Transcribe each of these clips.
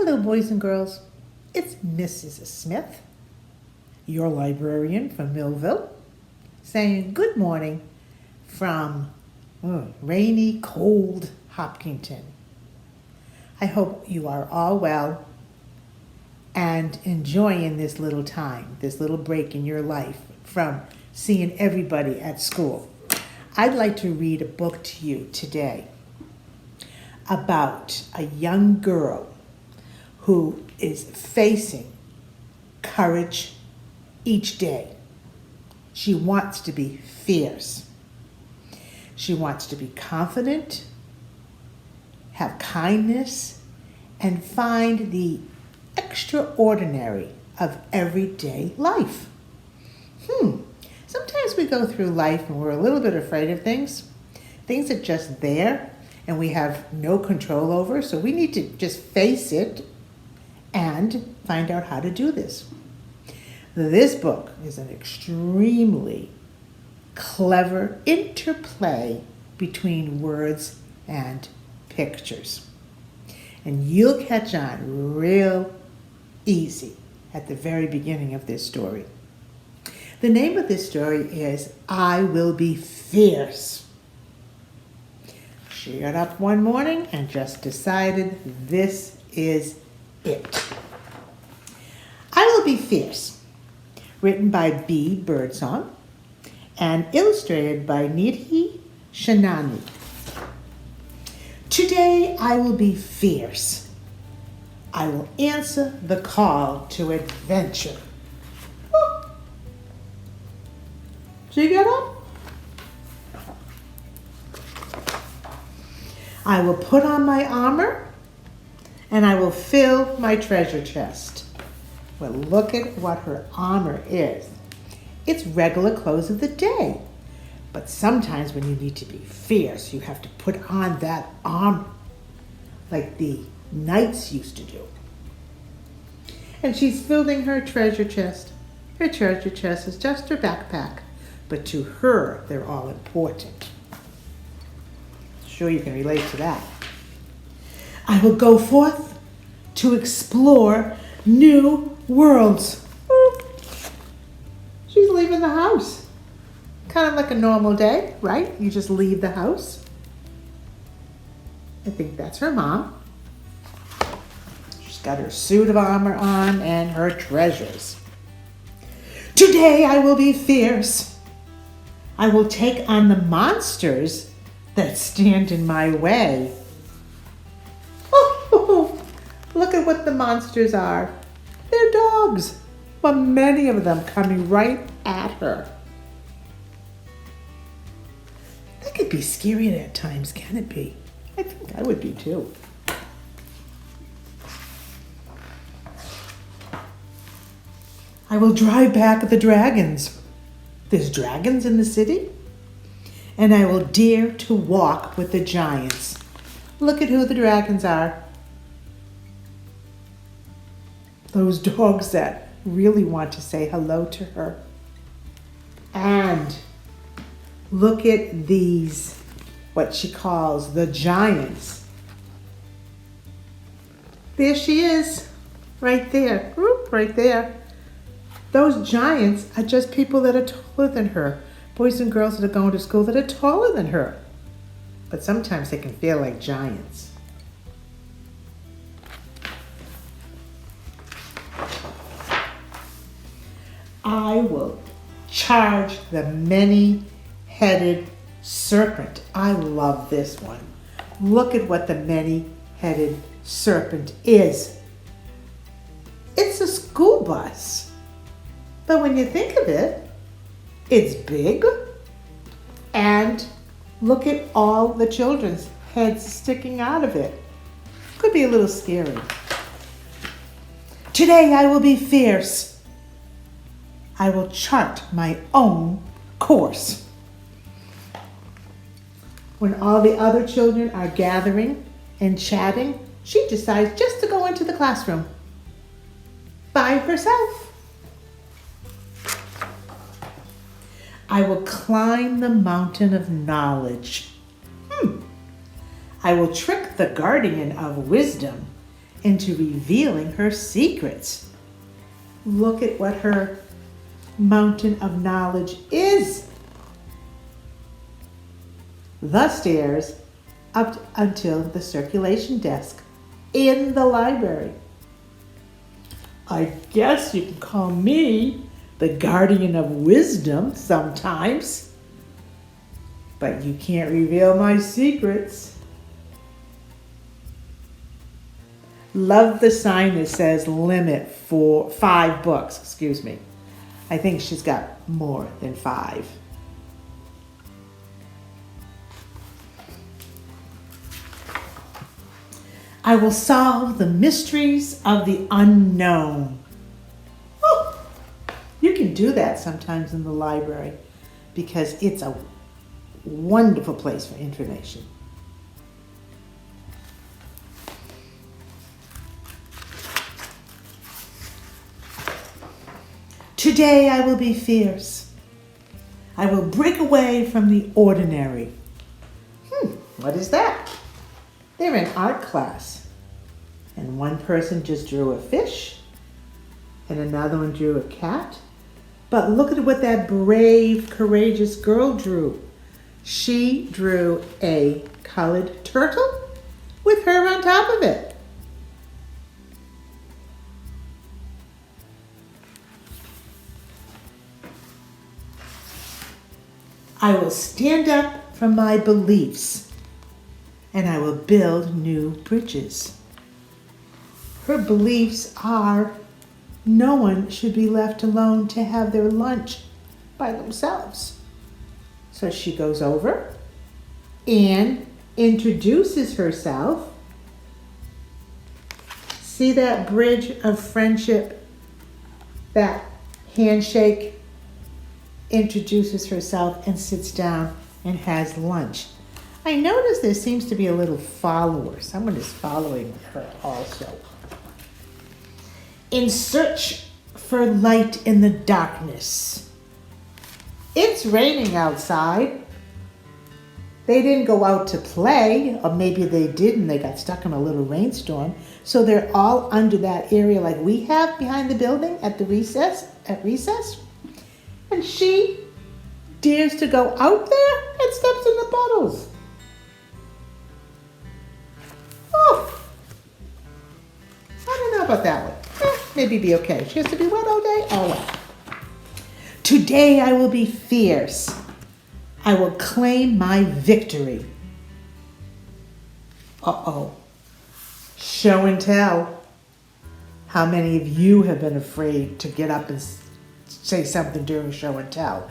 Hello, boys and girls. It's Mrs. Smith, your librarian from Millville, saying good morning from rainy, cold Hopkinton. I hope you are all well and enjoying this little time, this little break in your life from seeing everybody at school. I'd like to read a book to you today about a young girl who is facing courage each day. She wants to be fierce. She wants to be confident, have kindness, and find the extraordinary of everyday life. Sometimes we go through life and we're a little bit afraid of things that are just there and we have no control over, so we need to just face it and find out how to do this. This book is an extremely clever interplay between words and pictures. And you'll catch on real easy at the very beginning of this story. The name of this story is I Will Be Fierce. She got up one morning and just decided this is it. I Will Be Fierce, written by B. Birdsong and illustrated by Nidhi Shanani. Today I will be fierce. I will answer the call to adventure. She get up? I will put on my armor and I will fill my treasure chest. Well, look at what her armor is. It's regular clothes of the day. But sometimes when you need to be fierce, you have to put on that armor like the knights used to do. And she's filling her treasure chest. Her treasure chest is just her backpack, but to her, they're all important. Sure you can relate to that. I will go forth to explore new worlds. She's leaving the house. Kind of like a normal day, right? You just leave the house. I think that's her mom. She's got her suit of armor on and her treasures. Today I will be fierce. I will take on the monsters that stand in my way. Oh, look at what the monsters are. They're dogs, but many of them coming right at her. That could be scary at times, can it be? I think I would be too. I will drive back the dragons. There's dragons in the city? And I will dare to walk with the giants. Look at who the dragons are. Those dogs that really want to say hello to her. And look at these, what she calls the giants. There she is, right there, right there. Those giants are just people that are taller than her. Boys and girls that are going to school that are taller than her. But sometimes they can feel like giants. I will charge the many-headed serpent. I love this one. Look at what the many-headed serpent is. It's a school bus. But when you think of it, it's big. And look at all the children's heads sticking out of it. Could be a little scary. Today I will be fierce. I will chart my own course. When all the other children are gathering and chatting, she decides just to go into the classroom by herself. I will climb the mountain of knowledge. I will trick the guardian of wisdom into revealing her secrets. Look at what her mountain of knowledge is. The stairs up until the circulation desk in the library. I guess you can call me the guardian of wisdom sometimes, but you can't reveal my secrets. Love the sign that says limit for 5 books, excuse me. I think she's got more than 5. I will solve the mysteries of the unknown. Oh, you can do that sometimes in the library because it's a wonderful place for information. Today I will be fierce. I will break away from the ordinary. What is that? They're in art class. And one person just drew a fish and another one drew a cat. But look at what that brave, courageous girl drew. She drew a colored turtle with her on top of it. I will stand up for my beliefs and I will build new bridges. Her beliefs are no one should be left alone to have their lunch by themselves. So she goes over and introduces herself. See that bridge of friendship, that handshake? Introduces herself and sits down and has lunch. I notice there seems to be a little follower. Someone is following her also. In search for light in the darkness. It's raining outside. They didn't go out to play, or maybe they did and they got stuck in a little rainstorm. So they're all under that area like we have behind the building at recess. And she dares to go out there and steps in the puddles. Oh, I don't know about that one. Maybe be okay. She has to be wet all day? Oh well. Today I will be fierce. I will claim my victory. Uh-oh. Show and tell. How many of you have been afraid to get up and say something during show and tell?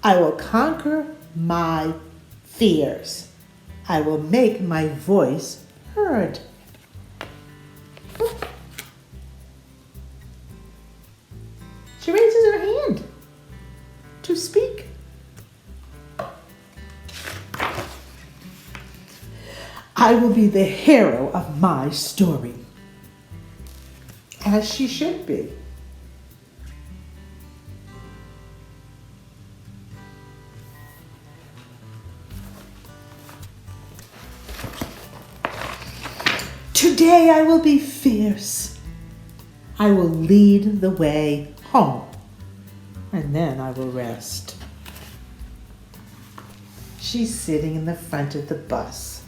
I will conquer my fears. I will make my voice heard. She raises her hand to speak. I will be the hero of my story. As she should be. Today I will be fierce. I will lead the way home, and then I will rest. She's sitting in the front of the bus.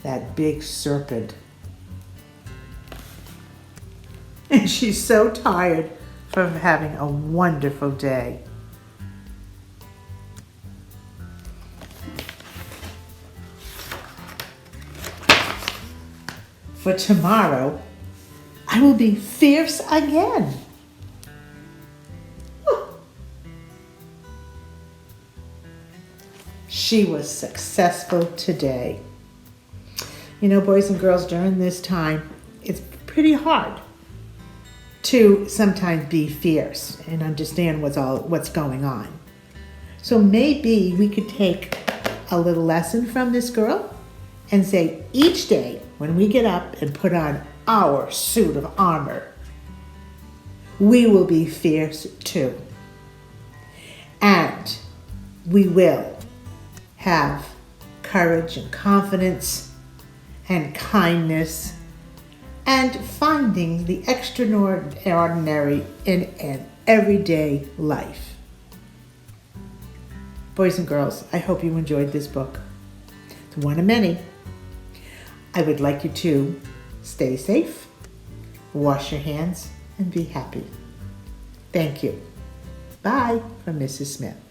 That big serpent. And she's so tired from having a wonderful day. For tomorrow, I will be fierce again. She was successful today. You know, boys and girls, during this time, it's pretty hard to sometimes be fierce and understand what's going on. So maybe we could take a little lesson from this girl and say each day when we get up and put on our suit of armor, we will be fierce too. And we will have courage and confidence and kindness and finding the extraordinary in an everyday life. Boys and girls, I hope you enjoyed this book. It's one of many. I would like you to stay safe, wash your hands, and be happy. Thank you. Bye from Mrs. Smith.